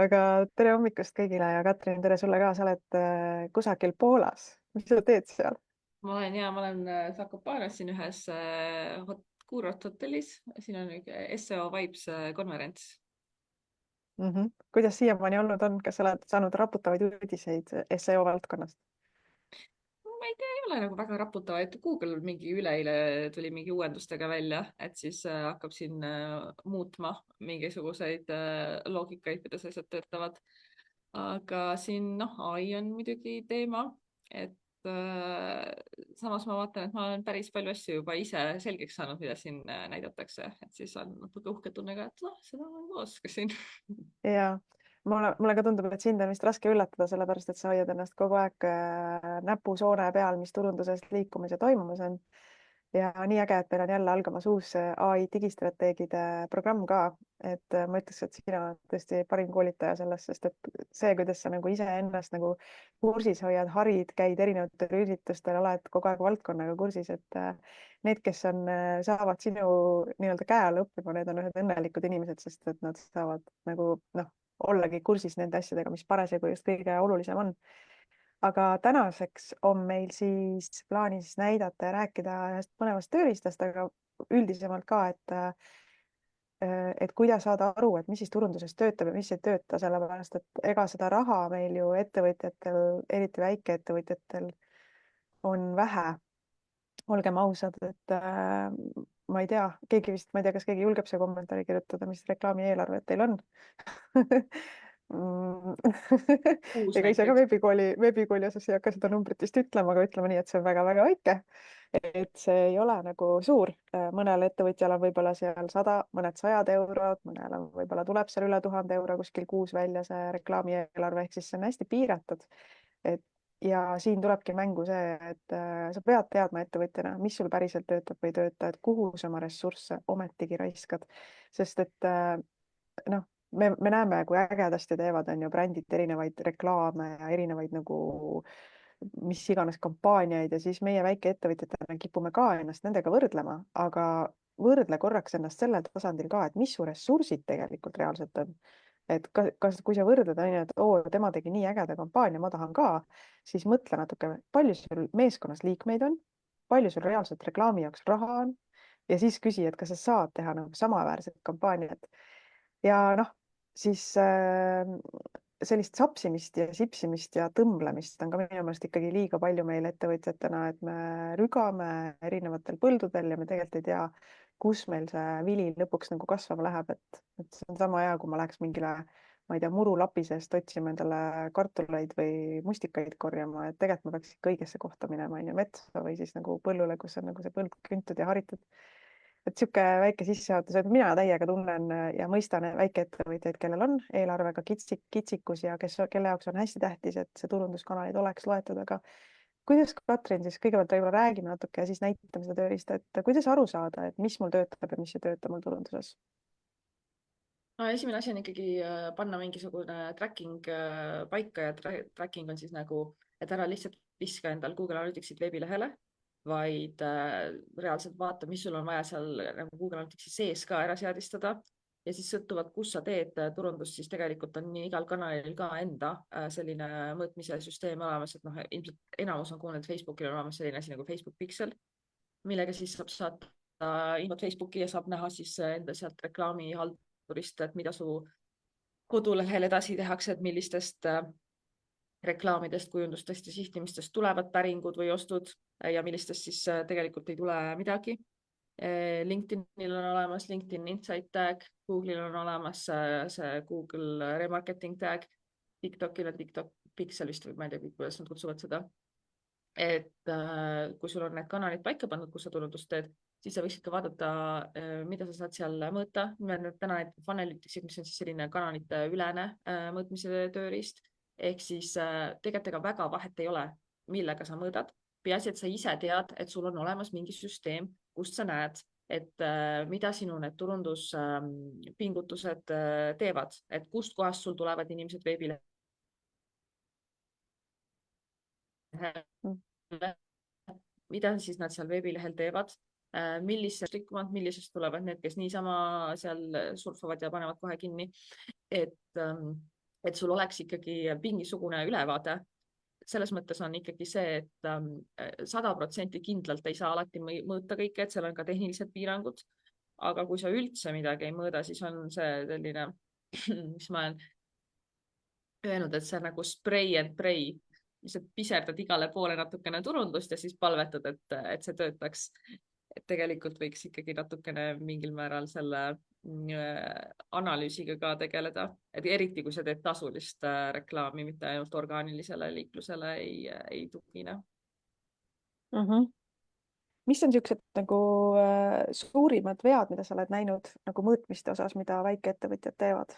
aga tere hommikust kõigile ja Katrin, tere sulle ka, sa oled kusagil Poolas. Mis sa teed seal? Ma olen Zakopanas siin ühes kuurorthotellis, siin on üks SEO Vibes konverents. Kuidas siiamaani olnud on, kas sa oled saanud raputavaid uudiseid SEO valdkonnast? Ma ei tea, ei ole nagu väga raputav, et Google mingi üleeile tuli mingi uuendustega välja, et siis hakkab siin muutma mingisuguseid loogikaid, kuidas asjad töötavad. Aga siin ai on muidugi teema, et samas ma vaatan, et ma olen päris palju asju juba ise selgeks saanud, mida siin näidatakse, et siis on natuke uhke tunne ka, et seda ma juba oskasin. Ja mulle ka tundub, et sind on vist raske üllatada, sellepärast et sa hoiad ennast kogu aeg näpusoone peal, mis turunduses liikumas ja toimumas on. Ja nii äge, et meil on jälle algamas uus ai digistrateegide programm ka. Et ma ütleks, et sina oled tõesti parim koolitaja selles, sest et see, kuidas sa nagu iseennast nagu kursis hoiad, harid, käid erinevatel üritustel, oled kogu aeg valdkonnaga kursis, et need, kes on, saavad sinu nii-öelda käe all õppima, need on ühed õnnelikud inimesed, sest et nad saavad nagu noh, ollagi kursis nende asjadega, mis parasjagu just kõige olulisem on. Aga tänaseks on meil siis plaanis näidata ja rääkida ühest põnevast tööriistast, aga üldisemalt ka, et kuidas saada aru, et mis siis turunduses töötab ja mis ei tööta, sellepärast et ega seda raha meil ju ettevõtjatel, eriti väikeettevõtjatel on vähe. Olgem ausad, et ma ei tea, keegi vist, ma ei tea, kas keegi julgeb see kommentaari kirjutada, mis reklaamieelarved teil on Kuus ega ise ka näiteks. veebikooli osas ei hakka seda numbrit vist ütlema, aga ütleme nii, et see on väga-väga väike. Et see ei ole nagu suur. Mõnel ettevõtjal on võib-olla seal 100, mõned 100 eurod, mõnel on võib-olla tuleb seal üle 1000 euro kuskil kuus välja see reklaamieelarve, ehk siis see on hästi piiratud. Et ja siin tulebki mängu see, et sa pead teadma ettevõtjana, mis sul päriselt töötab või ei tööta, et kuhu sa oma ressursse ometigi raiskad. Sest et noh, me näeme, kui ägedasti teevad, on ju brändid erinevaid reklaame ja erinevaid nagu mis iganes kampaaniaid ja siis meie väikeettevõtjatena kipume ka ennast nendega võrdlema, aga võrdle korraks ennast sellel tasandil ka, et mis su ressursid tegelikult reaalselt on. Et kui sa võrdled, on ju, et oo, tema tegi nii ägeda kampaania, ma tahan ka, siis mõtle natuke, palju sul meeskonnas liikmeid on, palju sul reaalselt reklaami jaoks raha on ja siis küsi, et kas sa saad teha nagu samaväärset kampaaniat. Ja noh, siis sellist sapsimist ja sipsimist ja tõmblemist on ka minu meelest ikkagi liiga palju meil ettevõtjatena, et me rügame erinevatel põldudel ja me tegelikult ei tea, kus meil see vili lõpuks nagu kasvama läheb, et see on sama hea, kui ma läheks mingile, ma ei tea, murulapi seest otsima endale kartuleid või mustikaid korjama, et tegelikult ma peaks ikka õigesse kohta minema, on ju, metsa või siis nagu põllule, kus on nagu see põld küntud ja haritud. Et sihuke väike sissejuhatus, et mina täiega tunnen ja mõistan väikeettevõtjaid, kellel on eelarvega kitsikus ja kelle jaoks on hästi tähtis, et see turunduskanalid oleks loetud, aga kuidas, Katrin, siis kõigepealt võib-olla räägime natuke ja siis näitame seda tööriista, et kuidas aru saada, et mis mul töötab ja mis ei tööta mul turunduses? No esimene asi on ikkagi panna mingisugune tracking paika ja tracking on siis nagu, et ära lihtsalt viska endal Google Analyticsit veebilehele, vaid reaalselt vaata, mis sul on vaja seal nagu Google Analyticsi sees ka ära seadistada. Ja siis sõltuvalt, kus sa teed turundust, siis tegelikult on nii igal kanalil ka enda selline mõõtmise süsteem olemas, et ilmselt enamus on kuulnud, et Facebookil on olemas selline asi nagu Facebook Pixel, millega siis saab saata infot Facebooki ja saab näha siis enda sealt reklaamihaldurist, et mida su kodulehel edasi tehakse, et millistest reklaamidest, kujundustest ja sihtimistest tulevad päringud või ostud ja millistest siis tegelikult ei tule midagi. LinkedInil on olemas LinkedIn Insight tag, Google'il on olemas see Google Remarketing tag, TikTokil on TikTok Pixel vist või ma ei tea, kuidas nad kutsuvad seda. Et kui sul on need kanalid paika pandud, kus sa turundust teed, siis sa võiksid ka vaadata, mida sa saad seal mõõta. Täna need Funnelyticsid, mis on siis selline kanalite ülene mõõtmise tööriist. Ehk siis tegelikult ega väga vahet ei ole, millega sa mõõdad. Peaasi, et sa ise tead, et sul on olemas mingi süsteem, kust sa näed, et mida sinu need turunduspingutused teevad, et kust kohast sul tulevad inimesed veebile, mida siis nad seal veebilehel teevad, millisest rikkuvad, millisest tulevad need, kes niisama seal surfavad ja panevad kohe kinni. Et et sul oleks ikkagi mingisugune ülevaade. Selles mõttes on ikkagi see, et 100% kindlalt ei saa alati mõõta kõike, et seal on ka tehnilised piirangud. Aga kui sa üldse midagi ei mõõda, siis on see selline, mis ma olen öelnud, et see on nagu spray and pray. Lihtsalt piserdad igale poole natukene turundust ja siis palvetad, et see töötaks. Et tegelikult võiks ikkagi natukene mingil määral selle analüüsiga ka tegeleda, et eriti kui sa teed tasulist reklaami, mitte ainult orgaanilisele liiklusele ei tugine. Mis on niisugused nagu suurimad vead, mida sa oled näinud nagu mõõtmiste osas, mida väikeettevõtjad teevad?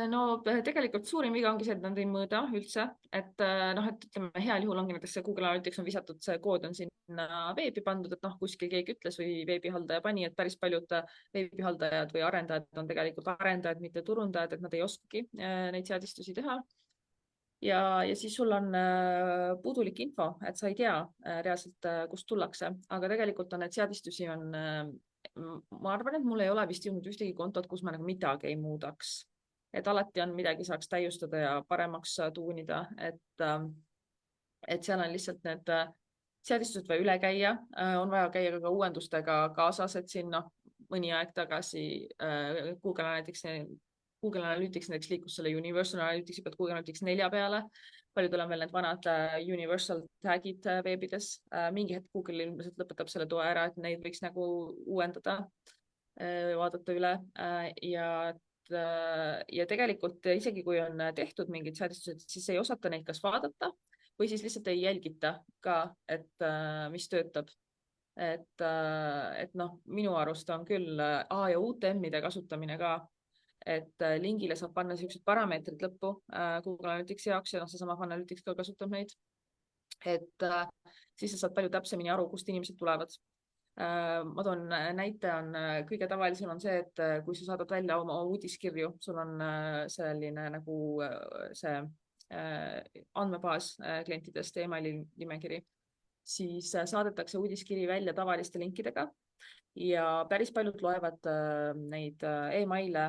No tegelikult suurim viga ongi see, et nad ei mõõda üldse, et noh, et ütleme, heal juhul ongi näiteks see Google Analytics on visatud, see kood on sinna veebi pandud, et noh, kuskil keegi ütles või veebihaldaja pani, et päris paljud veebihaldajad või arendajad on tegelikult arendajad, mitte turundajad, et nad ei oskagi neid seadistusi teha. Ja siis sul on puudulik info, et sa ei tea reaalselt, kust tullakse, aga tegelikult on need seadistusi ma arvan, et mul ei ole vist jõudnud ühtegi kontot, kus ma nagu midagi ei muudaks. Et alati on midagi saaks täiustada ja paremaks tuunida, et seal on lihtsalt need seadistused vaja üle käia, on vaja käia ka uuendustega kaasas, et siin mõni aeg tagasi Google Analytics näiteks liikus selle Universal Analyticsi pealt Google Analytics 4 peale. Paljudel on veel need vanad Universal tagid veebides. Mingi hetk Google ilmselt lõpetab selle toe ära, et neid võiks nagu uuendada, vaadata üle ja tegelikult isegi kui on tehtud mingid seadistused, siis ei osata neid kas vaadata või siis lihtsalt ei jälgita ka, et mis töötab. Et noh, minu arust on küll ja UTM-ide kasutamine ka, et lingile saab panna sellised parameetrid lõppu Google Analyticsi jaoks ja seesama Analytics ka kasutab neid. Et siis sa saad palju täpsemini aru, kust inimesed tulevad. Ma toon näite, kõige tavalisem on see, et kui sa saadad välja oma uudiskirju, sul on selline nagu see andmebaas klientidest, emaili nimekiri, siis saadetakse uudiskiri välja tavaliste linkidega ja päris paljud loevad neid emaile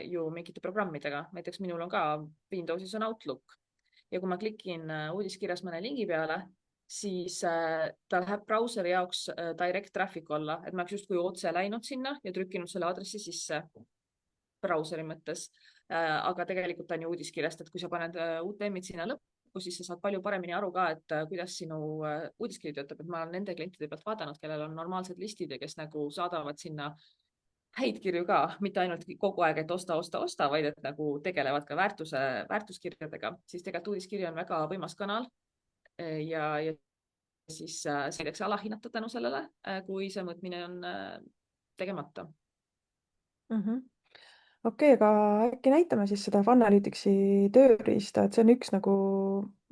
ju mingite programmidega. Näiteks minul on ka Windowsis on Outlook ja kui ma klikin uudiskirjas mõne lingi peale, siis ta läheb brauseri jaoks direct traffic alla, et ma oleks justkui otse läinud sinna ja trükkinud selle aadressi sisse brauseri mõttes. Aga tegelikult ta on ju uudiskirjast, et kui sa paned UTM-id sinna lõppu, siis sa saad palju paremini aru ka, et kuidas sinu uudiskiri töötab. Et ma olen nende klientide pealt vaadanud, kellel on normaalsed listid ja kes nagu saadavad sinna häid kirju ka, mitte ainult kogu aeg, et osta, vaid et nagu tegelevad ka väärtuskirjadega, siis tegelikult uudiskiri on väga võimas kanal. Ja siis võidakse alahinnata tänu sellele, kui see mõõtmine on tegemata. Okei, aga äkki näitame siis seda Analyticsi tööriista, et see on üks nagu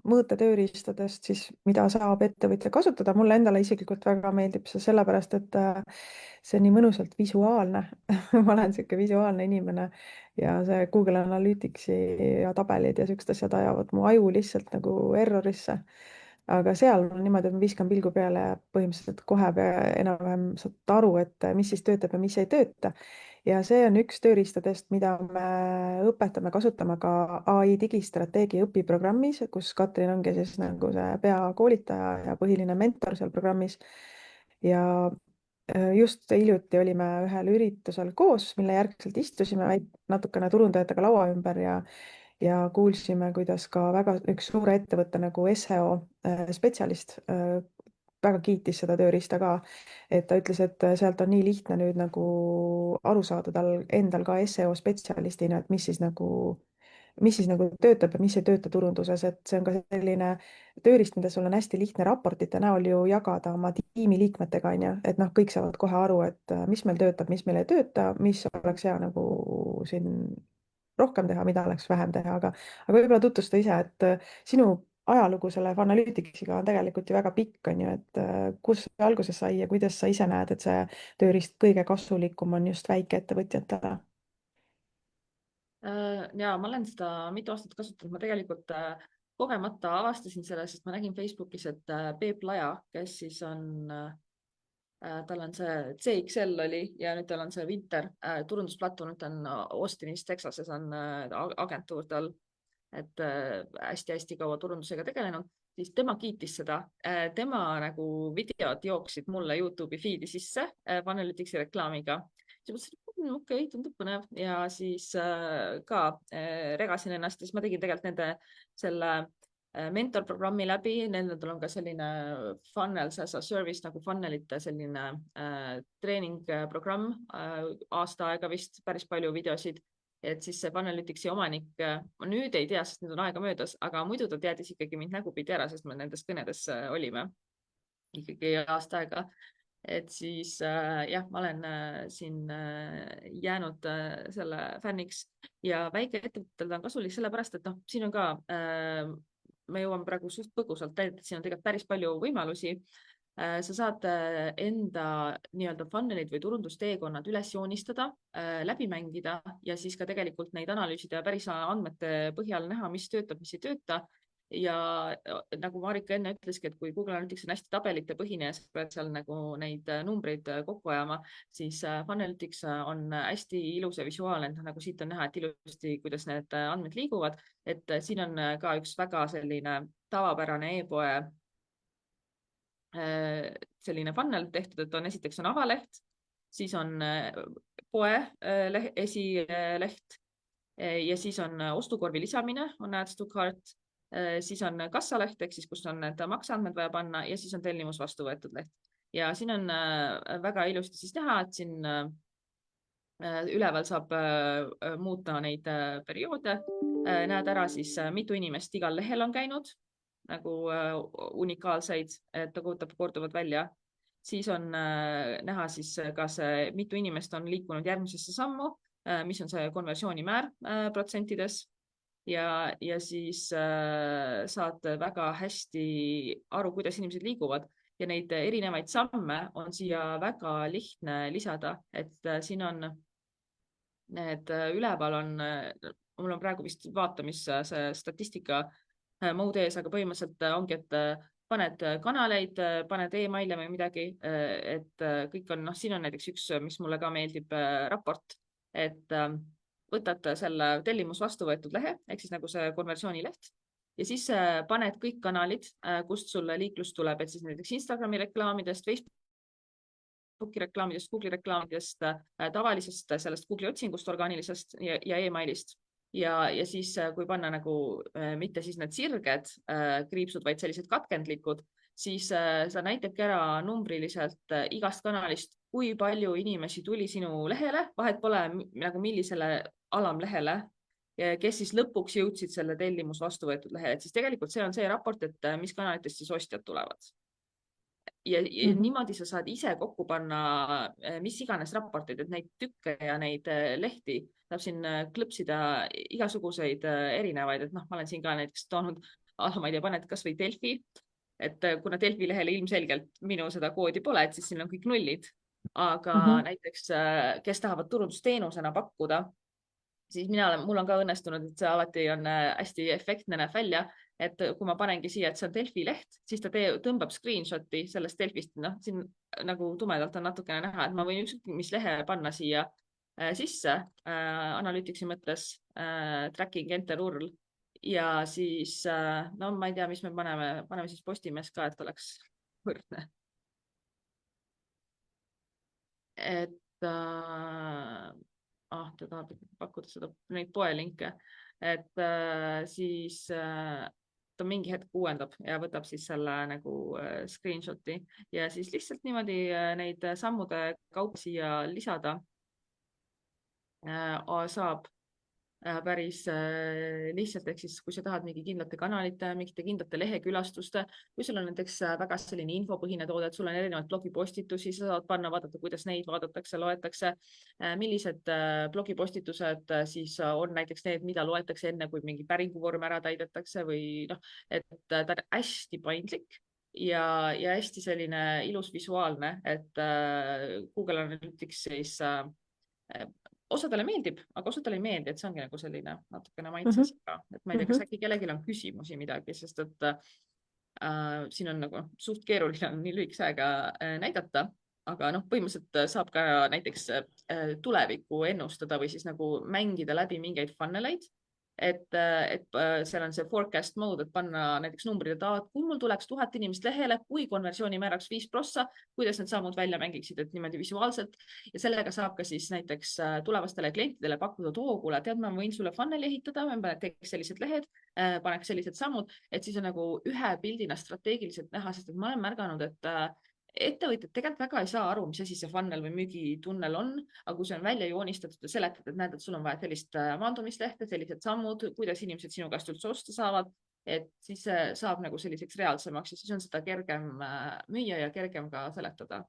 mõõtetööriistadest siis, mida saab ettevõtja kasutada. Mulle endale isiklikult väga meeldib see sellepärast, et see on nii mõnusalt visuaalne. Ma olen sihuke visuaalne inimene ja see Google Analyticsi ja tabelid ja siuksed asjad ajavad mu aju lihtsalt nagu errorisse. Aga seal on niimoodi, et ma viskan pilgu peale ja põhimõtteliselt kohe enam-vähem saad aru, et mis siis töötab ja mis ei tööta. Ja see on üks tööriistadest, mida me õpetame kasutama ka AI digistrateegia õpiprogrammis, kus Katrin ongi siis nagu see peakoolitaja ja põhiline mentor seal programmis. Ja just hiljuti olime ühel üritusel koos, mille järgselt istusime natukene turundajatega laua ümber ja kuulsime, kuidas ka väga üks suure ettevõtte nagu SEO spetsialist väga kiitis seda tööriista ka, et ta ütles, et sealt on nii lihtne nüüd nagu aru saada tal endal ka SEO spetsialistina, et mis siis nagu töötab ja mis ei tööta turunduses, et see on ka selline tööriist, mida sul on hästi lihtne raportite näol ju jagada oma tiimi liikmetega, on ju, et noh, kõik saavad kohe aru, et mis meil töötab, mis meil ei tööta, mis oleks hea nagu siin rohkem teha, mida oleks vähem teha, aga võib-olla tutvusta ise, et sinu ajalugu selle Analyticsiga on tegelikult ju väga pikk, on ju, et kus see alguse sai ja kuidas sa ise näed, et see tööriist kõige kasulikum on just väikeettevõtjatele? Ja ma olen seda mitu aastat kasutanud, ma tegelikult kogemata avastasin selle, sest ma nägin Facebookis, et Peep Laja, kes siis on tal on see CXL oli ja nüüd tal on see Winter turundusplatvorm, ta on Austinis, Texases on agentuur tal, et hästi-hästi kaua turundusega tegelenud, siis tema kiitis seda. Tema nagu videod jooksid mulle YouTube'i feed'i sisse Funnelyticsi reklaamiga. siis mõtlesin, et okei, tundub põnev ja siis ka regasin ennast ja siis ma tegin tegelikult nende selle mentorprogrammi läbi, nendel on ka selline funnels as a service nagu funnelite selline treeningprogramm, aasta aega vist päris palju videosid, et siis see Funnelyticsi omanik, ma nüüd ei tea, sest nüüd on aega möödas, aga muidu ta teadis ikkagi mind nägupidi ära, sest me nendes kõnedes olime ikkagi aasta aega. Et siis jah, ma olen siin jäänud selle fänniks ja väikeettevõttel on kasulik sellepärast, et noh, siin on ka me jõuame praegu suht põgusalt täideta, siin on tegelikult päris palju võimalusi. Sa saad enda nii-öelda funnelid või turundusteekonnad üles joonistada, läbi mängida ja siis ka tegelikult neid analüüsida ja päris andmete põhjal näha, mis töötab, mis ei tööta. Ja nagu Marika enne ütleski, et kui Google Analytics on hästi tabelite põhine ja sa pead seal nagu neid numbreid kokku ajama, siis Funnelytics on hästi ilus ja visuaalne, nagu siit on näha, et ilusti, kuidas need andmed liiguvad, et siin on ka üks väga selline tavapärane e-poe selline funnel tehtud, et on esiteks on avaleht, siis on poe esileht ja siis on ostukorvi lisamine, on add to cart, siis on kassaleht, ehk siis kus on need makseandmed vaja panna ja siis on tellimus vastu võetud leht. Ja siin on väga ilusti siis näha, et siin üleval saab muuta neid perioode, näed ära siis mitu inimest igal lehel on käinud, nagu unikaalseid, et ta kujutab korduvad välja. Siis on näha siis, kas mitu inimest on liikunud järgmisesse sammu, mis on see konversioonimäär protsentides. Ja siis saad väga hästi aru, kuidas inimesed liiguvad ja neid erinevaid samme on siia väga lihtne lisada, et siin on need üleval on, mul on praegu vist vaatamis see statistika mode ees, aga põhimõtteliselt ongi, et paned kanaleid, paned email'e või midagi, et kõik on, siin on näiteks üks, mis mulle ka meeldib, raport, et võtad selle tellimus vastu võetud lehe, ehk siis nagu see konversioonileht ja siis paned kõik kanalid, kust sulle liiklus tuleb, et siis näiteks Instagrami reklaamidest, Facebooki reklaamidest, Google'i reklaamidest, tavalisest sellest Google'i otsingust, orgaanilisest ja emailist. Ja siis, kui panna nagu mitte siis need sirged kriipsud, vaid sellised katkendlikud, siis sa näitabki ära numbriliselt igast kanalist, kui palju inimesi tuli sinu lehele, vahet pole nagu millisele alamlehele, kes siis lõpuks jõudsid selle tellimus vastu võetud lehele. Et siis tegelikult see on see raport, et mis kanalitest siis ostjad tulevad. Ja niimoodi sa saad ise kokku panna mis iganes raporteid, et neid tükke ja neid lehti saab siin klõpsida igasuguseid erinevaid, et ma olen siin ka näiteks toonud, ma ei tea, paned kas või Delfi, et kuna Delfi lehele ilmselgelt minu seda koodi pole, et siis siin on kõik nullid, aga näiteks kes tahavad turundusteenusena pakkuda, siis mul on ka õnnestunud, et see alati on hästi efektne, näeb välja, et kui ma panengi siia, et see on Delfi leht, siis ta tõmbab screenshot'i sellest Delfist, siin nagu tumedalt on natukene näha, et ma võin ükskõik mis lehe panna siia sisse Analyticsi mõttes tracking enter URL ja siis no ma ei tea, mis me paneme siis Postimees ka, et oleks võrdne. Et ta tahab pakkuda neid poelinke, et siis ta mingi hetk uuendab ja võtab siis selle nagu screenshot'i ja siis lihtsalt niimoodi neid sammude kaupa siia lisada saab päris lihtsalt, ehk siis kui sa tahad mingi kindlate kanalite, mingite kindlate lehekülastuste, kui sul on näiteks väga selline infopõhine toode, et sul on erinevaid blogipostitusi, sa saad panna, vaadata, kuidas neid vaadatakse, loetakse, millised blogipostitused siis on näiteks need, mida loetakse enne, kui mingi päringuvorm ära täidetakse või noh, et ta on hästi paindlik ja hästi selline ilus visuaalne, et Google Analytics siis osadele meeldib, aga osadele ei meeldi, et see ongi nagu selline natukene maitses ka, et ma ei tea, kas äkki kellelgi on küsimusi midagi, sest et siin on nagu suht keeruline on nii lühikese aega näidata, aga noh, põhimõtteliselt saab ka näiteks tulevikku ennustada või siis nagu mängida läbi mingeid funneleid. et seal on see forecast mode, et panna näiteks numbrid, et kui mul tuleks 1000 inimest lehele, kui konversioonimääraks 5%, kuidas need sammud välja mängiksid, et niimoodi visuaalselt. Ja sellega saab ka siis näiteks tulevastele klientidele pakkuda, et kuule, tead, ma võin sulle funnel'i ehitada, ma teeks sellised lehed, paneks sellised sammud, et siis on nagu ühe pildina strateegiliselt näha, sest et ma olen märganud, et ettevõtjad tegelikult väga ei saa aru, mis asi see funnel või müügitunnel on, aga kui see on välja joonistatud ja seletatud, et näed, et sul on vaja sellist maandumislehte, sellised sammud, kuidas inimesed sinu käest üldse osta saavad, et siis see saab nagu selliseks reaalsemaks ja siis on seda kergem müüa ja kergem ka seletada.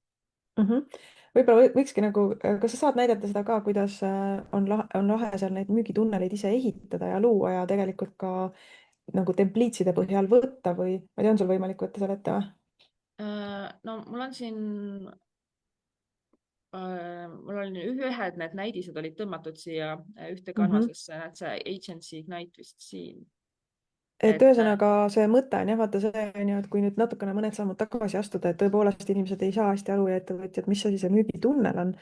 Võib-olla võikski nagu, kas sa saad näidata seda ka, kuidas on lahe seal neid müügitunneleid ise ehitada ja luua ja tegelikult ka nagu templiitside põhjal võtta või ma ei tea, on sul võimalik võtta seal ette või? No mul on siin mul on ühed need näidised olid tõmmatud siia ühte kanvasesse, näed see Agency Ignite vist siin. Et ühesõnaga see mõte on jah, vaata see on ju, et kui nüüd natukene mõned sammud tagasi astuda, et tõepoolest inimesed ei saa hästi aru ja ettevõtjad, mis asi see müügitunnel on.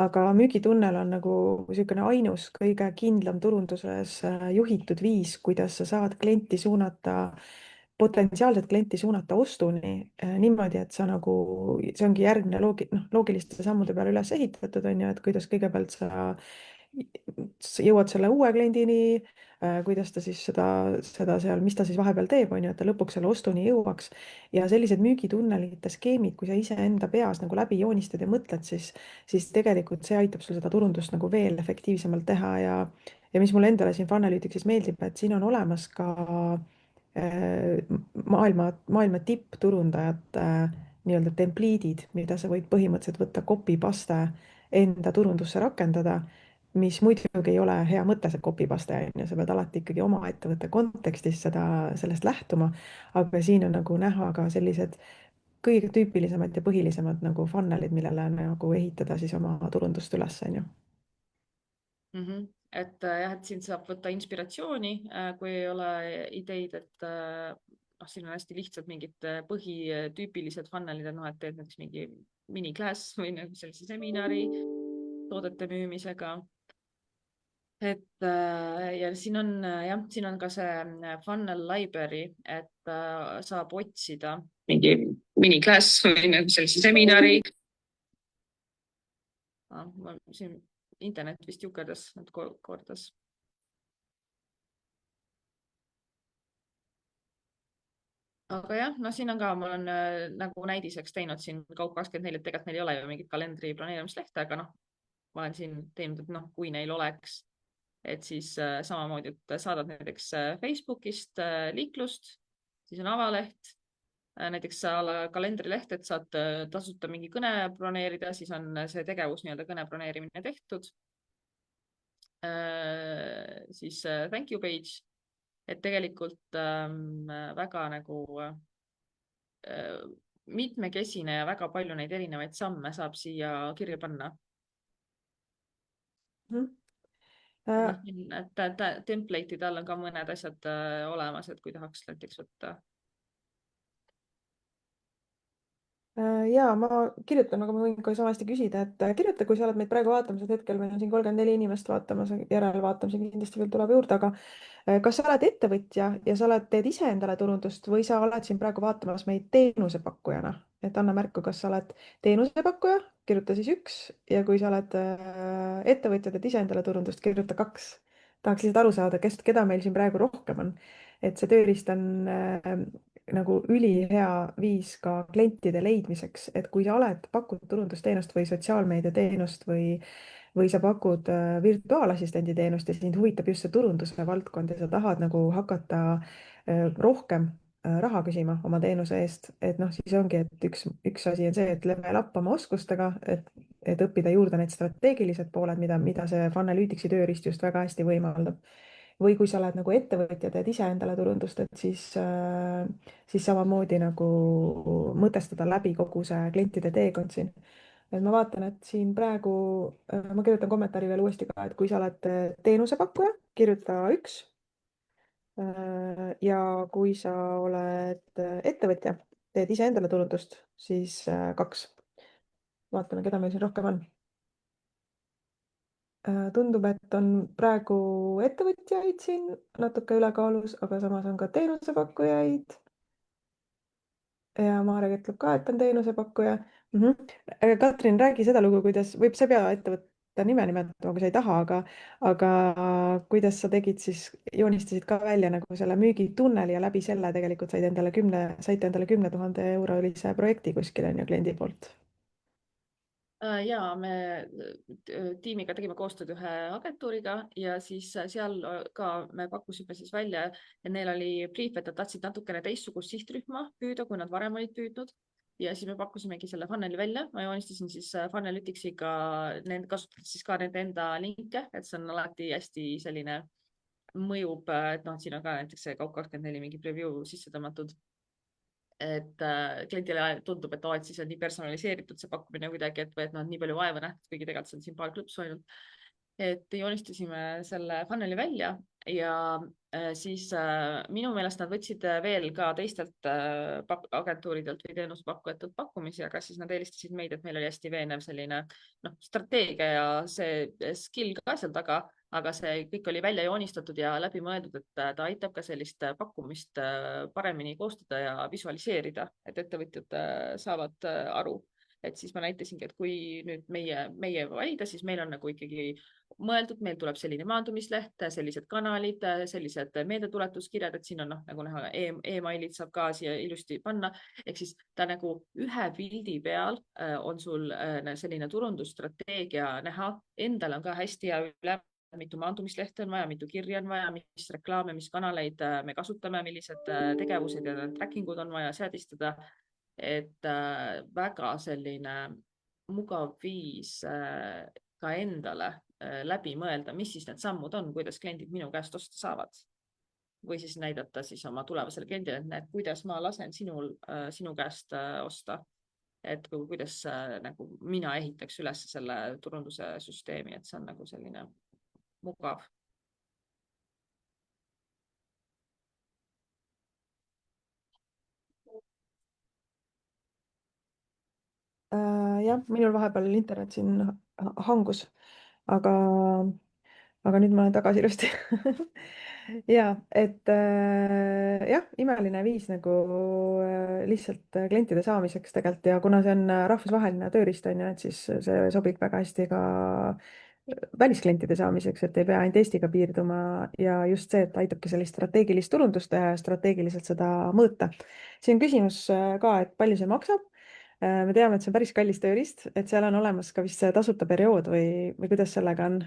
Aga müügitunnel on nagu niisugune ainus kõige kindlam turunduses juhitud viis, kuidas sa saad klienti suunata, potentsiaalset klienti suunata ostuni niimoodi, et sa nagu, see ongi järgmine loogiliste sammude peale üles ehitatud, on ju, et kuidas kõigepealt sa jõuad selle uue kliendini, kuidas ta siis seda seal, mis ta siis vahepeal teeb, on ju, et ta lõpuks selle ostuni jõuaks. Ja sellised müügitunnelite skeemid, kui sa iseenda peas nagu läbi joonistad ja mõtled, siis tegelikult see aitab sul seda turundust nagu veel efektiivsemalt teha ja mis mulle endale siin Funnelyticsis meeldib, et siin on olemas ka maailma tippturundajate nii-öelda templiidid, mida sa võid põhimõtteliselt võtta copy-paste enda turundusse rakendada, mis muidugi ei ole hea mõte, see copy-paste on ju, sa pead alati ikkagi oma ettevõtte kontekstis sellest lähtuma, aga siin on nagu näha ka sellised kõige tüüpilisemad ja põhilisemad nagu funnel'id, millele nagu ehitada siis oma turundust üles, on ju. Et jah, et siin saab võtta inspiratsiooni, kui ei ole ideid, et noh, siin on hästi lihtsalt mingid põhitüüpilised funnel'id, et noh, et teed näiteks mingi miniklass või nagu sellise seminari toodete müümisega. et ja siin on jah, siin on ka see funnel library, et saab otsida mingi miniklass või nagu sellise seminari. Siin internet vist jukerdas, et kordas. aga jah, no siin on ka, mul on nagu näidiseks teinud siin Kaup24, et tegelikult neil ei ole ju mingit kalendri planeerimislehte, aga noh, ma olen siin teinud, et noh, kui neil oleks, et siis samamoodi, et saadad näiteks Facebookist liiklust, siis on avaleht, näiteks kalendrileht, et saad tasuta mingi kõne broneerida, siis on see tegevus nii-öelda kõne broneerimine tehtud. Siis thank you page, et tegelikult väga nagu mitmekesine ja väga palju neid erinevaid samme saab siia kirja panna. Noh, template'ide all on ka mõned asjad olemas, et kui tahaks näiteks võtta. Ja ma kirjutan, aga ma võin ka sama hästi küsida, et kirjuta, kui sa oled meid praegu vaatamas, et hetkel meil on siin 34 inimest vaatamas, järelvaatamisega kindlasti veel tuleb juurde, aga kas sa oled ettevõtja ja teed iseendale turundust või sa oled siin praegu vaatamas meid teenusepakkujana, et anna märku, kas sa oled teenusepakkuja, kirjuta siis 1 ja kui sa oled ettevõtja, teed iseendale turundust, kirjuta 2. Tahaks lihtsalt aru saada, keda meil siin praegu rohkem on. Et see tööriist on nagu ülihea viis ka klientide leidmiseks, et kui sa pakud turundusteenust või sotsiaalmeediateenust või sa pakud virtuaalassistendi teenust ja sind huvitab just see turunduse valdkond ja sa tahad nagu hakata rohkem raha küsima oma teenuse eest, et noh, siis ongi, et üks asi on see, et level up oma oskustega, et õppida juurde need strateegilised pooled, mida see Funnelyticsi tööriist just väga hästi võimaldab. Või kui sa oled nagu ettevõtja, teed iseendale turundust, et siis samamoodi nagu mõtestada läbi kogu see klientide teekond siin. Et ma vaatan, et siin praegu, ma kirjutan kommentaari veel uuesti ka, et kui sa oled teenusepakkuja, kirjuta 1. Ja kui sa oled ettevõtja, teed iseendale turundust, siis 2. vaatame, keda meil siin rohkem on. Tundub, et on praegu ettevõtjaid siin natuke ülekaalus, aga samas on ka teenusepakkujaid. Ja Marek ütleb ka, et on teenusepakkuja. Katrin, räägi seda lugu, kuidas, sa ei pea ettevõtte nime nimetama, kui sa ei taha, aga kuidas sa tegid siis, joonistasid ka välja nagu selle müügitunneli ja läbi selle tegelikult saite endale 10 000 eurolise projekti kuskil on ju kliendi poolt. Ja me tiimiga tegime koostööd ühe agentuuriga ja siis seal ka me pakkusime siis välja, et neil oli briif, et nad tahtsid natukene teistsugust sihtrühma püüda, kui nad varem olid püüdnud. Ja siis me pakkusimegi selle funnel'i välja, ma joonistasin siis Funnelyticsiga, kasutades siis ka nende enda linke, et see on alati hästi selline mõjub, et noh, siin on ka näiteks see Kaup24 mingi preview sisse tõmmatud, et kliendile tundub, et oo, et siis on nii personaliseeritud see pakkumine kuidagi, et või et noh, nii palju vaeva nähtud, kuigi tegelikult see on siin paar klõpsu ainult. Et joonistasime selle funnel'i välja ja siis minu meelest nad võtsid veel ka teistelt agentuuridelt või teenusepakkujatelt pakkumisi, aga siis nad eelistasid meid, et meil oli hästi veenev selline noh, strateegia ja see skill ka seal taga, aga see kõik oli välja joonistatud ja läbimõeldud, et ta aitab ka sellist pakkumist paremini koostada ja visualiseerida, et ettevõtjad saavad aru. Et siis ma näitasingi, et kui nüüd meie valida, siis meil on nagu ikkagi mõeldud, meil tuleb selline maandumisleht, sellised kanalid, sellised meeldetuletuskirjad, et siin on noh, nagu näha emailid saab ka siia ilusti panna. Ehk siis ta nagu ühe pildi peal on sul selline turundusstrateegia näha. Endal on ka hästi hea üle, mitu maandumislehte on vaja, mitu kirja on vaja, mis reklaame, mis kanaleid me kasutame, millised tegevused ja tracking'ud on vaja seadistada. Et väga selline mugav viis ka endale läbi mõelda, mis siis need sammud on, kuidas kliendid minu käest osta saavad. Või siis näidata siis oma tulevasele kliendile, et näed, kuidas ma lasen sinu käest osta. Et kuidas nagu mina ehitaks üles selle turunduse süsteemi, et see on nagu selline mugav. Jah, minul vahepeal internet siin hangus, aga, aga nüüd ma olen tagasi ilusti ja et jah, imeline viis nagu lihtsalt klientide saamiseks tegelikult ja kuna see on rahvusvaheline tööriist on ju, et siis see sobib väga hästi ka välisklientide saamiseks, et ei pea ainult Eestiga piirduma ja just see, et aitabki sellist strateegilist turundust teha ja strateegiliselt seda mõõta. siin on küsimus ka, et palju see maksab. Me teame, et see on päris kallis tööriist, et seal on olemas ka vist see tasuta periood või kuidas sellega on?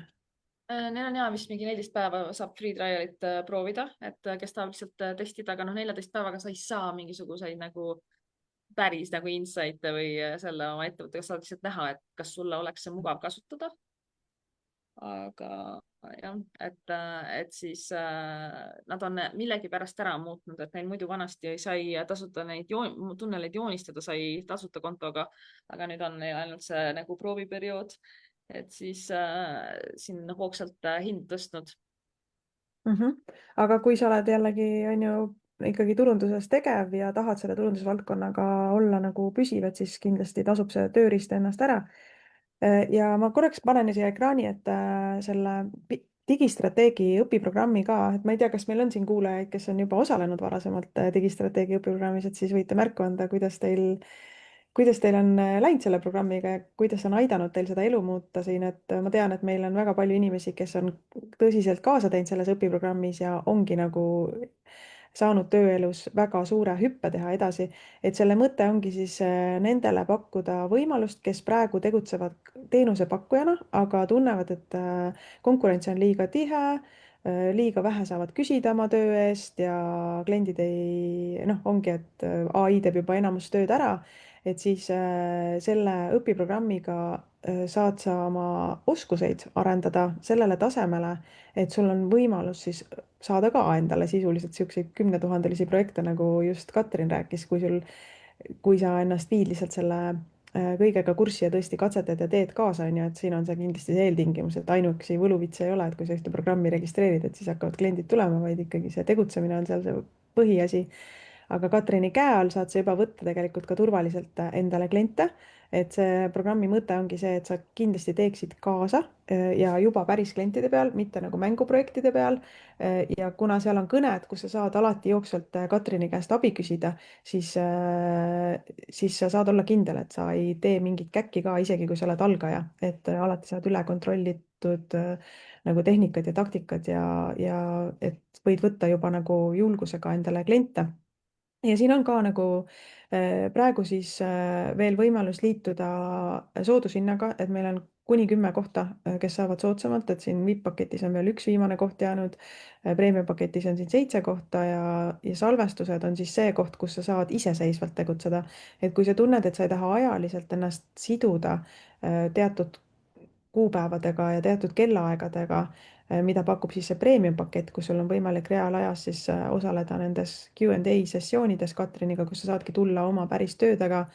Neil on hea vist mingi 14 päeva saab free trial'it proovida, et kes tahab lihtsalt testida, aga noh, 14 päevaga sa ei saa mingisuguseid nagu päris nagu insight'e või selle oma ettevõttega saad lihtsalt näha, et kas sulle oleks see mugav kasutada. Aga jah, et siis nad on millegipärast ära muutnud, et neil muidu vanasti sai tasuta neid tunneleid joonistada, sai tasuta kontoga, aga nüüd on neil ainult see nagu prooviperiood, et siis siin hoogsalt hind tõstnud. Aga kui sa oled jällegi, on ju, ikkagi turunduses tegev ja tahad selle turundusvaldkonnaga olla nagu püsiv, et siis kindlasti tasub see tööriist ennast ära. Ja ma korraks panen siia ekraani ette selle digistrateegi õpiprogrammi ka, et ma ei tea, kas meil on siin kuulajaid, kes on juba osalenud varasemalt digistrateegi õpiprogrammis, et siis võite märku anda, kuidas teil on läinud selle programmiga ja kuidas on aidanud teil seda elu muuta siin, et ma tean, et meil on väga palju inimesi, kes on tõsiselt kaasa teinud selles õpiprogrammis ja ongi nagu saanud tööelus väga suure hüppe teha edasi, et selle mõte ongi siis nendele pakkuda võimalust, kes praegu tegutsevad teenusepakkujana, aga tunnevad, et konkurents on liiga tihe, liiga vähe saavad küsida oma töö eest ja kliendid ei, noh, ongi, et ai teeb juba enamus tööd ära, et siis selle õpiprogrammiga saad sa oma oskuseid arendada sellele tasemele, et sul on võimalus siis saada ka endale sisuliselt siukseid 10 000-lisi projekte, nagu just Katrin rääkis, kui sa ennast viid lihtsalt selle kõigega kurssi ja tõesti katsetad ja teed kaasa, on ju, et siin on see kindlasti see eeltingimus, et ainuüksi võluvits ei ole, et kui sa ühte programmi registreerid, et siis hakkavad kliendid tulema, vaid ikkagi see tegutsemine on seal see põhiasi. aga Katrini käe all saad sa juba võtta tegelikult ka turvaliselt endale kliente et see programmi mõte ongi see, et sa kindlasti teeksid kaasa ja juba päris klientide peal, mitte nagu mänguprojektide peal. Ja kuna seal on kõned, kus sa saad alati jooksvalt Katrini käest abi küsida, siis sa saad olla kindel, et sa ei tee mingit käkki ka, isegi kui sa oled algaja, et alati saad üle kontrollitud nagu tehnikad ja taktikad ja et võid võtta juba nagu julgusega endale kliente. Ja siin on ka nagu praegu siis veel võimalus liituda soodushinnaga, et meil on kuni 10 kohta, kes saavad soodsamalt, et siin VIP-paketis on veel üks viimane koht jäänud. Premium-paketis on siin 7 kohta ja salvestused on siis see koht, kus sa saad iseseisvalt tegutseda. Et kui sa tunned, et sa ei taha ajaliselt ennast siduda teatud kuupäevadega ja teatud kellaaegadega, mida pakub siis see premium-pakett, kus sul on võimalik reaalajas siis osaleda nendes Q&A sessioonides Katriniga, kus sa saadki tulla oma päris töödega,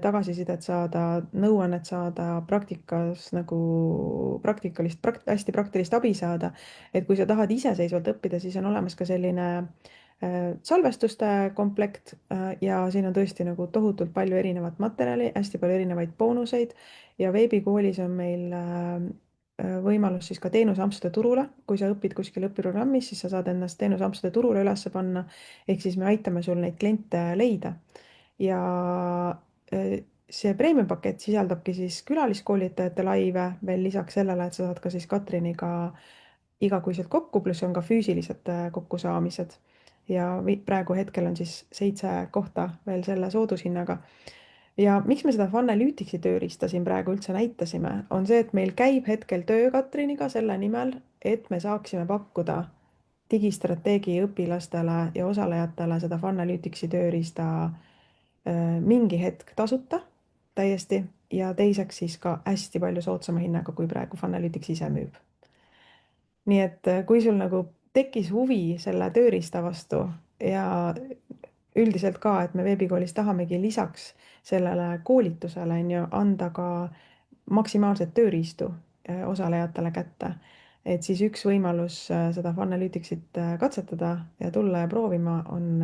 tagasisidet saada, nõuannet saada, praktikas nagu hästi praktilist abi saada. Et kui sa tahad iseseisvalt õppida, siis on olemas ka selline salvestuste komplekt ja siin on tõesti nagu tohutult palju erinevat materjali, hästi palju erinevaid boonuseid ja veebikoolis on meil võimalus siis ka teenusampsude turule. Kui sa õpid kuskil õpiprogrammis, siis sa saad ennast teenusampsude turule üles panna. Ehk siis me aitame sul neid kliente leida. Ja see premium pakett sisaldabki siis külaliskoolitajate laive veel lisaks sellele, et sa saad ka siis Katriniga igakuiselt kokku, pluss on ka füüsilised kokkusaamised. Ja praegu hetkel on siis 7 kohta veel selle soodushinnaga. Ja miks me seda Funnelyticsi tööriista siin praegu üldse näitasime, on see, et meil käib hetkel töö Katriniga selle nimel, et me saaksime pakkuda digistrateegi õpilastele ja osalejatele seda Funnelyticsi tööriista mingi hetk tasuta täiesti ja teiseks siis ka hästi palju soodsama hinnaga, kui praegu Funnelytics ise müüb. Nii et kui sul nagu tekkis huvi selle tööriista vastu ja üldiselt ka, et me veebikoolis tahamegi lisaks sellele koolitusele on ju anda ka maksimaalset tööriistu osalejatele kätte. Et siis üks võimalus seda Funnelyticsit katsetada ja tulla ja proovima on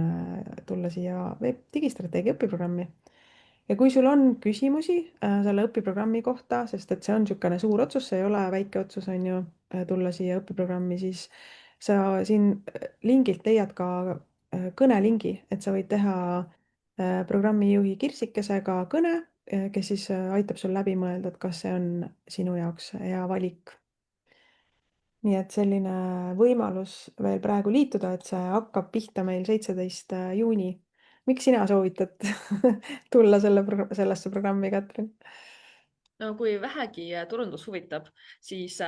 tulla siia digistrateegia õpiprogrammi. Ja kui sul on küsimusi selle õpiprogrammi kohta, sest et see on niisugune suur otsus, see ei ole väike otsus, on ju, tulla siia õpiprogrammi, siis sa siin lingilt leiad ka kõnelingi, et sa võid teha programmijuhi Kirsikesega kõne, kes siis aitab sul läbi mõelda, et kas see on sinu jaoks hea valik. Nii et selline võimalus veel praegu liituda, et see hakkab pihta meil 17. juuni. Miks sina soovitad tulla sellesse programmi, Katrin? no kui vähegi turundus huvitab, siis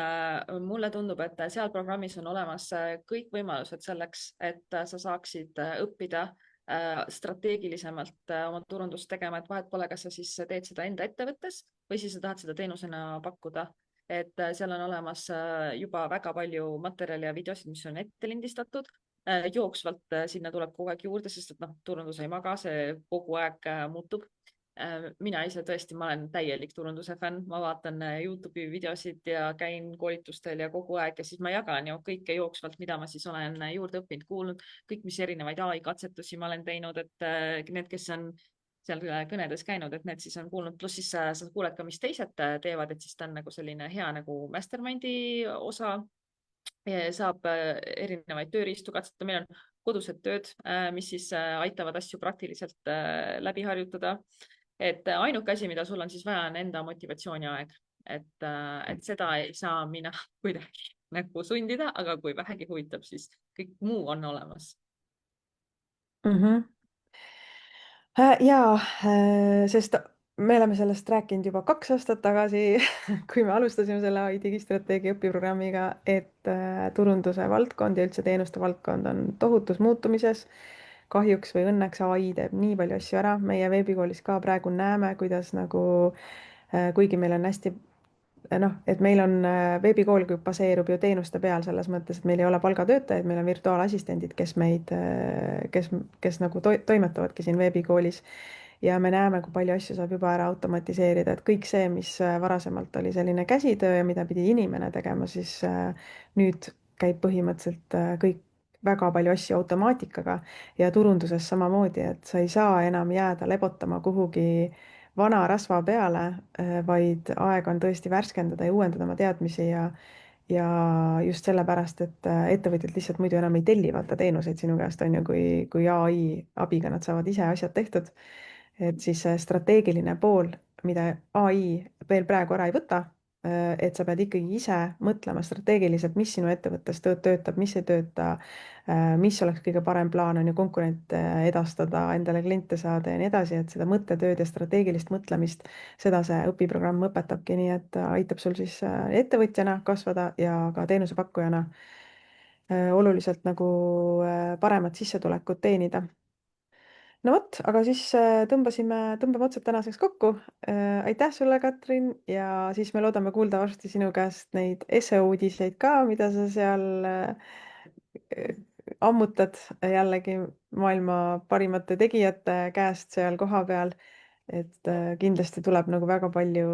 mulle tundub, et seal programmis on olemas kõik võimalused selleks, et sa saaksid õppida strateegilisemalt oma turundust tegema, et vahet pole, kas sa siis teed seda enda ettevõttes või siis sa tahad seda teenusena pakkuda. et seal on olemas juba väga palju materjali ja videosid, mis on ette lindistatud. Jooksvalt sinna tuleb kogu aeg juurde, sest et noh, turundus ei maga, see kogu aeg muutub. Mina ise tõesti, ma olen täielik turunduse fänn, ma vaatan Youtube'i videosid ja käin koolitustel ja kogu aeg ja siis ma jagan ju kõike jooksvalt, mida ma siis olen juurde õppinud, kuulnud, kõik, mis erinevaid ai katsetusi ma olen teinud, et need, kes on seal kõnedes käinud, et need siis on kuulnud, pluss siis sa kuuled ka, mis teised teevad, et siis ta on nagu selline hea nagu mastermind'i osa. Saab erinevaid tööriistu katsetada, meil on kodused tööd, mis siis aitavad asju praktiliselt läbi harjutada. et ainuke asi, mida sul on siis vaja, on enda motivatsiooniaeg, et seda ei saa mina kuidagi nagu sundida, aga kui vähegi huvitab, siis kõik muu on olemas. Jaa, sest me oleme sellest rääkinud juba 2 aastat tagasi, kui me alustasime selle ai digistrateegia õpiprogrammiga, et turunduse valdkond ja üldse teenuste valdkond on tohutus muutumises. Kahjuks või õnneks ai teeb nii palju asju ära. Meie veebikoolis ka praegu näeme, kuidas nagu, kuigi meil on hästi noh, et meil on veebikool baseerub ju teenuste peal selles mõttes, et meil ei ole palgatöötajaid, meil on virtuaalassistendid, kes meid, kes nagu toimetavadki siin veebikoolis ja me näeme, kui palju asju saab juba ära automatiseerida, et kõik see, mis varasemalt oli selline käsitöö ja mida pidi inimene tegema, siis nüüd käib põhimõtteliselt kõik väga palju asju automaatikaga ja turunduses samamoodi, et sa ei saa enam jääda lebotama kuhugi vana rasva peale, vaid aeg on tõesti värskendada ja uuendada oma teadmisi ja just sellepärast, et ettevõtjad lihtsalt muidu enam ei telli vaata teenuseid sinu käest, on ju, kui ai abiga nad saavad ise asjad tehtud. Et siis see strateegiline pool, mida ai veel praegu ära ei võta, et sa pead ikkagi ise mõtlema strateegiliselt, mis sinu ettevõttes töötab, mis ei tööta, mis oleks kõige parem plaan, on ju, konkurente edastada, endale kliente saada ja nii edasi, et seda mõttetööd ja strateegilist mõtlemist, seda see õpiprogramm õpetabki, nii et aitab sul siis ettevõtjana kasvada ja ka teenusepakkujana oluliselt nagu paremat sissetulekut teenida. No vot, aga siis tõmbame otsad tänaseks kokku. Aitäh sulle, Katrin, ja siis me loodame kuulda varsti sinu käest neid SEO uudiseid ka, mida sa seal ammutad jällegi maailma parimate tegijate käest seal kohapeal. Et kindlasti tuleb nagu väga palju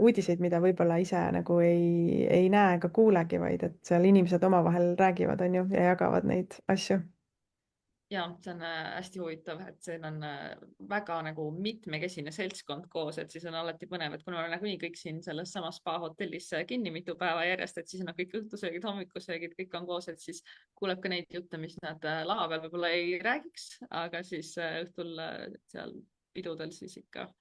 uudiseid, mida võib-olla ise nagu ei näe ega kuulegi, vaid et seal inimesed omavahel räägivad, on ju, ja jagavad neid asju. ja see on hästi huvitav, et siin on väga nagu mitmekesine seltskond koos, et siis on alati põnev, et kuna me oleme nagunii kõik siin selles samas spa hotellis kinni mitu päeva järjest, et siis on kõik õhtusöögid, hommikusöögid, kõik on koos, et siis kuuleb ka neid jutte, mis nad lava peal võib-olla ei räägiks, aga siis õhtul seal pidudel siis ikka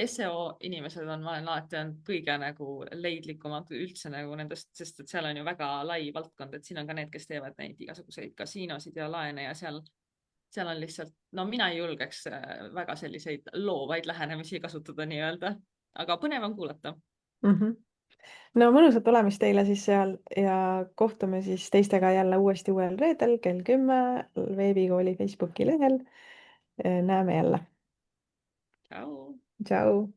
SEO inimesed on, ma olen alati olnud kõige nagu leidlikumad üldse nagu nendest, sest et seal on ju väga lai valdkond, et siin on ka need, kes teevad neid igasuguseid kasiinosid ja laene ja seal on lihtsalt, no mina ei julgeks väga selliseid loovaid lähenemisi kasutada nii-öelda, aga põnev on kuulata. mm. -hmm. No mõnusat olemist teile siis seal ja kohtume siis teistega jälle uuesti uuel reedel kell 10 veebikooli Facebooki lehel. näeme jälle. tšau. Tšau.